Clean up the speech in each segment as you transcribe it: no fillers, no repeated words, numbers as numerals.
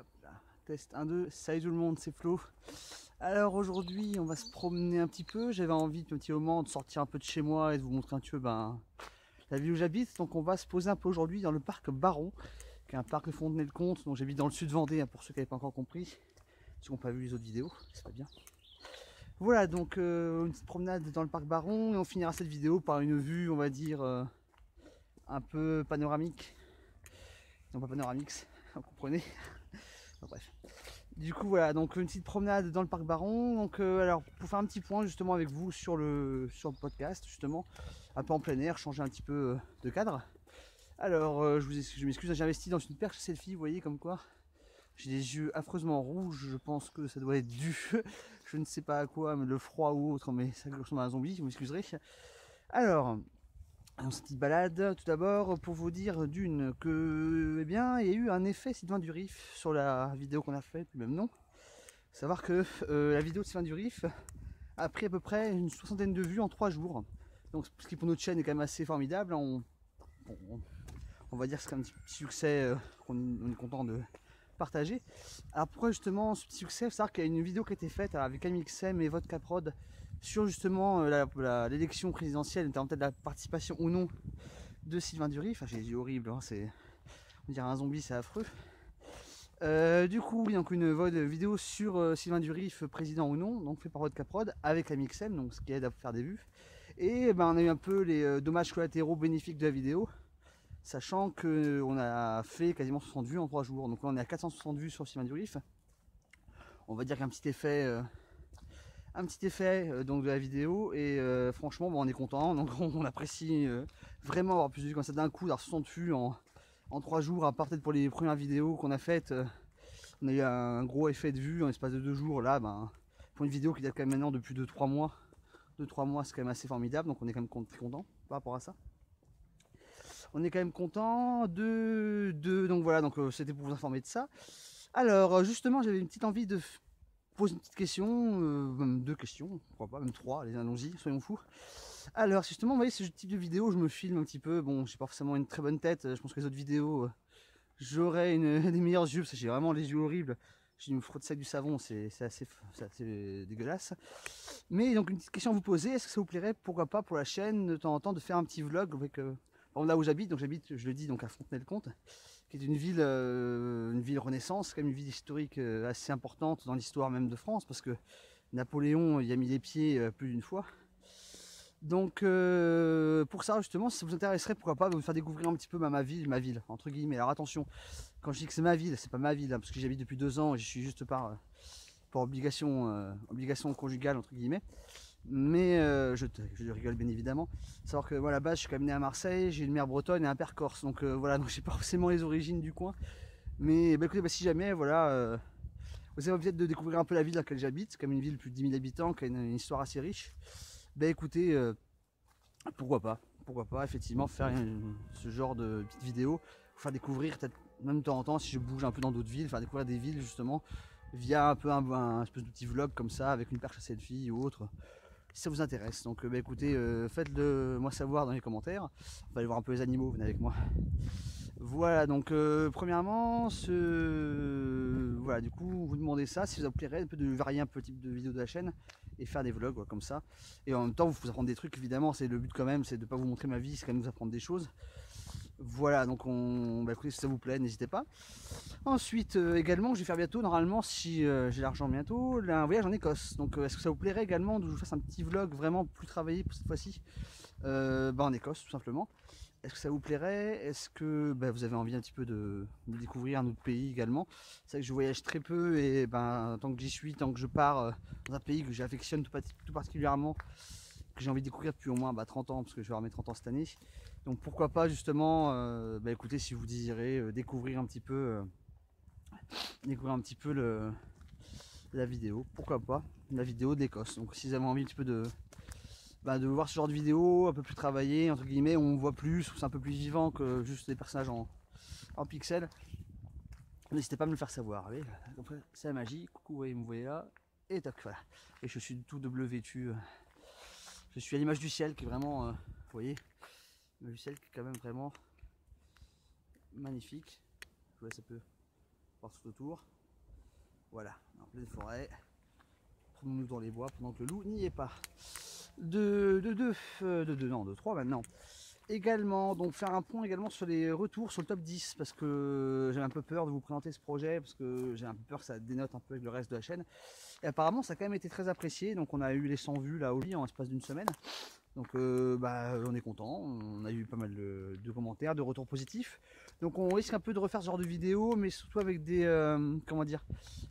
Hop là. Test 1, 2, salut tout le monde, c'est Flo. Alors aujourd'hui on va se promener un petit peu. J'avais envie de un petit moment de sortir un peu de chez moi et de vous montrer un petit peu la ville où j'habite. Donc on va se poser un peu aujourd'hui dans le parc Baron, qui est un parc de Fontenay-le-Comte. Donc j'habite dans le sud Vendée, pour ceux qui n'avaient pas encore compris, ceux qui n'ont pas vu les autres vidéos, c'est pas bien. Voilà, donc une petite promenade dans le parc Baron et on finira cette vidéo par une vue, on va dire, un peu panoramique. Non, pas panoramique, vous comprenez. Enfin, bref. Du coup voilà, donc une petite promenade dans le parc Baron. Donc alors pour faire un petit point justement avec vous sur le podcast, justement, un peu en plein air, changer un petit peu de cadre. Alors je m'excuse, j'ai investi dans une perche selfie, vous voyez comme quoi. J'ai des yeux affreusement rouges, je pense que ça doit être dû, je ne sais pas à quoi, mais le froid ou autre, mais ça ressemble à un zombie, vous m'excuserez. Alors, dans cette petite balade, tout d'abord, pour vous dire d'une que, eh bien, il y a eu un effet Sylvain Durif sur la vidéo qu'on a faite, du même nom. Faut savoir que la vidéo de Sylvain Durif a pris à peu près une 60aine de vues en 3 jours. Donc, ce qui pour notre chaîne est quand même assez formidable. On va dire que c'est un petit succès qu'on est content de partager. Alors pourquoi justement ce petit succès? Faut savoir qu'il y a une vidéo qui a été faite avec Amixem et Vodka Prod sur justement l'élection présidentielle, notamment peut-être la participation ou non de Sylvain Durif. Enfin, j'ai dit horrible, hein, c'est, on dirait un zombie, c'est affreux. Du coup, oui, donc une vidéo sur Sylvain Durif, président ou non, donc fait par Vodka Prod avec Amixem, donc ce qui aide à faire des vues. Et on a eu un peu les dommages collatéraux bénéfiques de la vidéo, sachant qu'on a fait quasiment 60 vues en 3 jours. Donc là on est à 460 vues sur Sylvain Durif. On va dire qu'un petit effet, donc de la vidéo, et franchement on est content, donc on apprécie vraiment avoir plus de vues comme ça d'un coup, d'avoir 60 vues en 3 jours, à part peut-être pour les premières vidéos qu'on a faites. On a eu un gros effet de vue en l'espace de 2 jours. Là, pour une vidéo qui date quand même maintenant depuis 2-3 mois, 2-3 mois, c'est quand même assez formidable, donc on est quand même très content par rapport à ça. On est quand même content donc voilà, donc c'était pour vous informer de ça. Alors justement, j'avais une petite envie de poser une petite question, même 2 questions, pourquoi pas, même 3, allez, allons-y, soyons fous. Alors justement, vous voyez, ce type de vidéo, je me filme un petit peu. Bon, j'ai pas forcément une très bonne tête, je pense que les autres vidéos, j'aurais des meilleurs yeux, parce que j'ai vraiment les yeux horribles. J'ai une fraude sec du savon, c'est assez dégueulasse. Mais donc une petite question à vous poser, est-ce que ça vous plairait, pourquoi pas, pour la chaîne, de temps en temps, de faire un petit vlog avec là où j'habite. Donc j'habite, je le dis, donc à Fontenay-le-Comte, qui est une ville renaissance, quand même une ville historique assez importante dans l'histoire même de France, parce que Napoléon y a mis les pieds plus d'une fois. Donc pour ça justement, si ça vous intéresserait, pourquoi pas vous faire découvrir un petit peu ma ville entre guillemets. Alors attention, quand je dis que c'est ma ville, c'est pas ma ville, hein, parce que j'y habite depuis 2 ans et je suis juste par obligation conjugale entre guillemets. Mais je rigole bien évidemment. Savoir que moi, à la base, je suis quand même né à Marseille, j'ai une mère bretonne et un père corse, donc voilà, donc j'ai pas forcément les origines du coin. Mais écoutez, si jamais, voilà, vous avez envie de découvrir un peu la ville dans laquelle j'habite, c'est quand même une ville de plus de 10 000 habitants, qui a une histoire assez riche. Écoutez, pourquoi pas effectivement faire ce genre de petite vidéo, pour faire découvrir peut-être même de temps en temps, si je bouge un peu dans d'autres villes, faire découvrir des villes justement via un peu un espèce de petit vlog comme ça avec une perche à selfie ou autre, si ça vous intéresse. Donc écoutez, faites-le moi savoir dans les commentaires. On va aller voir un peu les animaux, venez avec moi. Voilà, donc premièrement, voilà, du coup, vous demandez ça, si ça vous plairait, un peu de varier un peu le type de vidéo de la chaîne et faire des vlogs comme ça. Et en même temps, vous apprendre des trucs, évidemment, c'est le but quand même, c'est de ne pas vous montrer ma vie, c'est quand même vous apprendre des choses. Voilà, donc écoutez, si ça vous plaît, n'hésitez pas. Ensuite, également, je vais faire bientôt, normalement, si j'ai l'argent bientôt, un voyage en Écosse. Donc, est-ce que ça vous plairait également de vous fasse un petit vlog vraiment plus travaillé pour cette fois-ci en Écosse, tout simplement. Est-ce que ça vous plairait? Est-ce que vous avez envie un petit peu de découvrir un autre pays également? C'est vrai que je voyage très peu et tant que j'y suis, tant que je pars dans un pays que j'affectionne tout particulièrement, que j'ai envie de découvrir depuis au moins 30 ans, parce que je vais avoir mes 30 ans cette année. Donc pourquoi pas justement, écoutez, si vous désirez découvrir un petit peu la vidéo, pourquoi pas, la vidéo de l'Écosse. Donc si vous avez envie un petit peu de voir ce genre de vidéo un peu plus travaillé entre guillemets, où on voit plus, où c'est un peu plus vivant que juste des personnages en pixels, n'hésitez pas à me le faire savoir. Allez, c'est la magie. Coucou, vous me voyez là, et tac, voilà. Et je suis tout de bleu vêtu, je suis à l'image du ciel qui est vraiment, vous voyez, le ciel qui est quand même vraiment magnifique. Ouais, ça peut voir tout autour. Voilà, en pleine forêt. Promenons-nous dans les bois pendant que le loup n'y est pas. De 3 maintenant. Également, donc faire un point également sur les retours sur le top 10 parce que j'ai un peu peur de vous présenter ce projet parce que j'ai un peu peur que ça dénote un peu avec le reste de la chaîne. Et apparemment, ça a quand même été très apprécié. Donc, on a eu les 100 vues là au lit en l'espace d'une semaine. Donc, on est content. On a eu pas mal de commentaires, de retours positifs. Donc, on risque un peu de refaire ce genre de vidéos, mais surtout avec des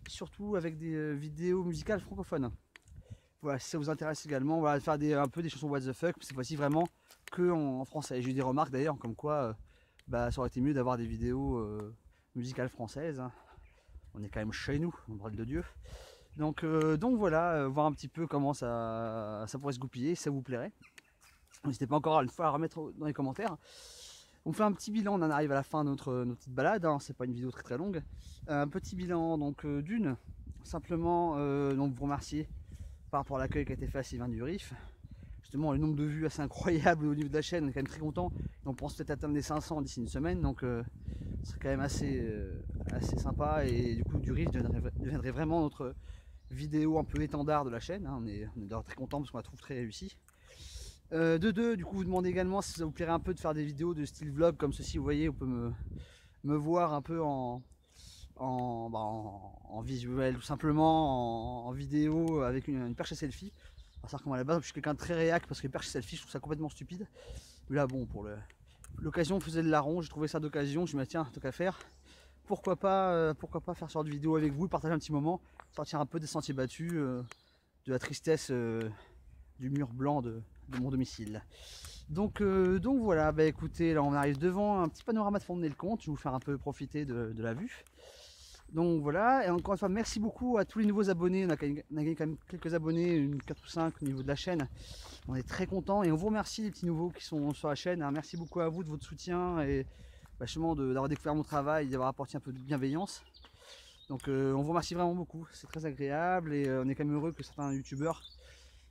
surtout avec des vidéos musicales francophones. Voilà, si ça vous intéresse également, voilà, faire un peu des chansons what the fuck, cette fois-ci vraiment que en français. J'ai eu des remarques d'ailleurs comme quoi ça aurait été mieux d'avoir des vidéos musicales françaises. Hein. On est quand même chez nous, on parle de Dieu. Donc voilà, voir un petit peu comment ça pourrait se goupiller, si ça vous plairait. N'hésitez pas encore une fois à remettre dans les commentaires. On fait un petit bilan, on en arrive à la fin de notre petite balade, hein. C'est pas une vidéo très longue. Un petit bilan donc d'une, simplement donc vous remercier par rapport à l'accueil qui a été fait à Sylvain du Rif. Justement, le nombre de vues assez incroyable au niveau de la chaîne, on est quand même très content. On pense peut-être atteindre les 500 d'ici une semaine, donc c'est quand même assez sympa. Et du coup, du Rif deviendrait vraiment notre vidéo un peu étendard de la chaîne. Hein. On est d'ailleurs très content parce qu'on la trouve très réussie. De deux, du coup, vous demandez également si ça vous plairait un peu de faire des vidéos de style vlog comme ceci. Vous voyez, on peut me voir un peu en visuel, tout simplement en vidéo avec une perche à selfie. À savoir comment à la base je suis quelqu'un de très réac parce que les perches à selfie je trouve ça complètement stupide. Mais là bon, pour l'occasion on faisait le larron, j'ai trouvé ça d'occasion, je me dis tiens, tant qu'à faire, pourquoi pas faire ce genre de vidéo avec vous, partager un petit moment, sortir un peu des sentiers battus, de la tristesse du mur blanc de mon domicile. Donc voilà, écoutez, là on arrive devant un petit panorama de Fontenay-le-Comte, je vais vous faire un peu profiter de la vue. Donc voilà, et encore une fois, merci beaucoup à tous les nouveaux abonnés. On a gagné quand même quelques abonnés, 4 ou 5 au niveau de la chaîne. On est très contents et on vous remercie les petits nouveaux qui sont sur la chaîne. Merci beaucoup à vous de votre soutien et justement d'avoir découvert mon travail, d'avoir apporté un peu de bienveillance. Donc on vous remercie vraiment beaucoup, c'est très agréable et on est quand même heureux que certains youtubeurs,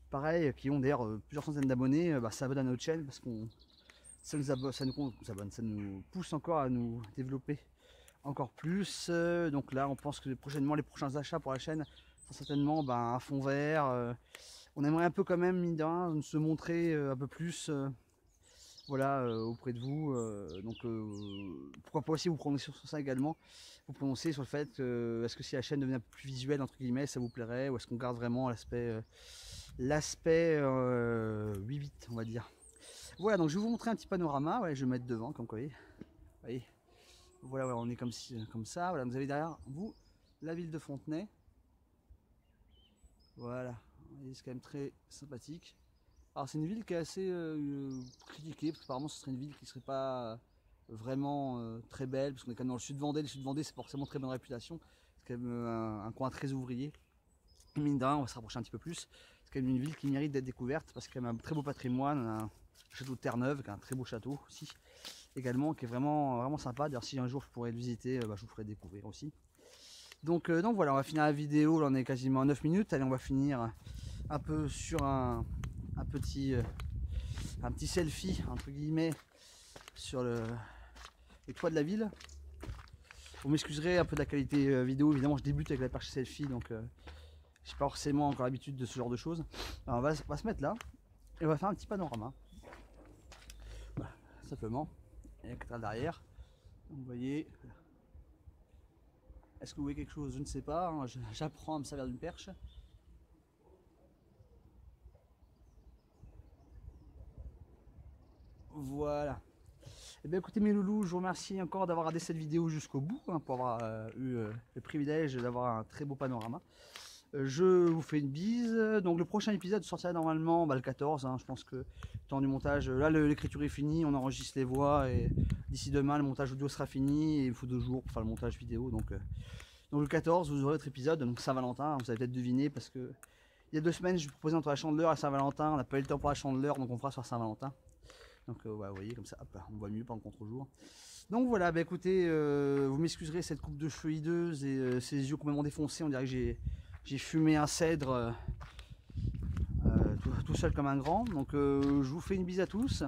pareil, qui ont d'ailleurs plusieurs centaines d'abonnés, s'abonnent à notre chaîne parce que ça nous pousse encore à nous développer encore plus. Donc là on pense que prochainement les prochains achats pour la chaîne sont certainement un fond vert. On aimerait un peu quand même mine de rien, se montrer un peu plus voilà, auprès de vous. Donc pourquoi pas aussi vous prononcer sur ça également, vous prononcer sur le fait est-ce que si la chaîne devient un peu plus visuelle entre guillemets ça vous plairait, ou est-ce qu'on garde vraiment l'aspect 8-bit on va dire. Voilà, donc je vais vous montrer un petit panorama, ouais, je vais mettre devant comme vous voyez. Voilà, ouais, on est comme ça. Voilà, vous avez derrière vous la ville de Fontenay. Voilà, c'est quand même très sympathique. Alors c'est une ville qui est assez critiquée parce qu'apparemment ce serait une ville qui serait pas vraiment très belle parce qu'on est quand même dans le sud Vendée. Le sud Vendée c'est forcément très bonne réputation. C'est quand même un coin très ouvrier. Mine de rien, on va se rapprocher un petit peu plus. C'est quand même une ville qui mérite d'être découverte parce qu'il y a quand même un très beau patrimoine. Un château de Terre-Neuve, qui est un très beau château aussi. Également qui est vraiment sympa. D'ailleurs si un jour je pourrais le visiter, je vous ferai découvrir aussi. Donc voilà, on va finir la vidéo, là on est quasiment à 9 minutes. Allez, on va finir un peu sur un petit selfie entre guillemets sur les toits de la ville. Vous m'excuserez un peu de la qualité vidéo, évidemment je débute avec la perche selfie donc j'ai pas forcément encore l'habitude de ce genre de choses. Alors on va se mettre là et on va faire un petit panorama. Voilà, simplement. Et la cathédrale derrière, vous voyez. Est-ce que vous voyez quelque chose? Je ne sais pas, hein. J'apprends à me servir d'une perche. Voilà. Et bien écoutez mes loulous, je vous remercie encore d'avoir regardé cette vidéo jusqu'au bout, hein, pour avoir eu le privilège d'avoir un très beau panorama. Je vous fais une bise. Donc le prochain épisode sortira normalement le 14, hein. Je pense que le temps du montage, là l'écriture est finie, on enregistre les voix et d'ici demain le montage audio sera fini et il faut 2 jours pour faire le montage vidéo. Donc le 14 vous aurez votre épisode, donc Saint-Valentin, vous avez peut-être deviné parce que il y a 2 semaines je vous proposais entre la Chandeleur et Saint-Valentin, on n'a pas eu le temps pour la Chandeleur donc on fera sur Saint-Valentin. Donc ouais, vous voyez comme ça, hop, on voit mieux pendant le contre-jour. Donc voilà, écoutez, vous m'excuserez cette coupe de cheveux hideuse et ces yeux complètement défoncés, on dirait que j'ai fumé un cèdre tout seul comme un grand. Donc je vous fais une bise à tous.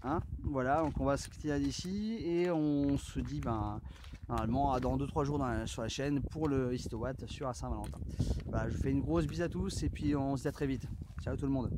Hein, voilà, donc on va se quitter d'ici et on se dit normalement dans 2-3 jours sur la chaîne pour le Histowatt sur à Saint-Valentin. Voilà, je vous fais une grosse bise à tous et puis on se dit à très vite. Ciao tout le monde.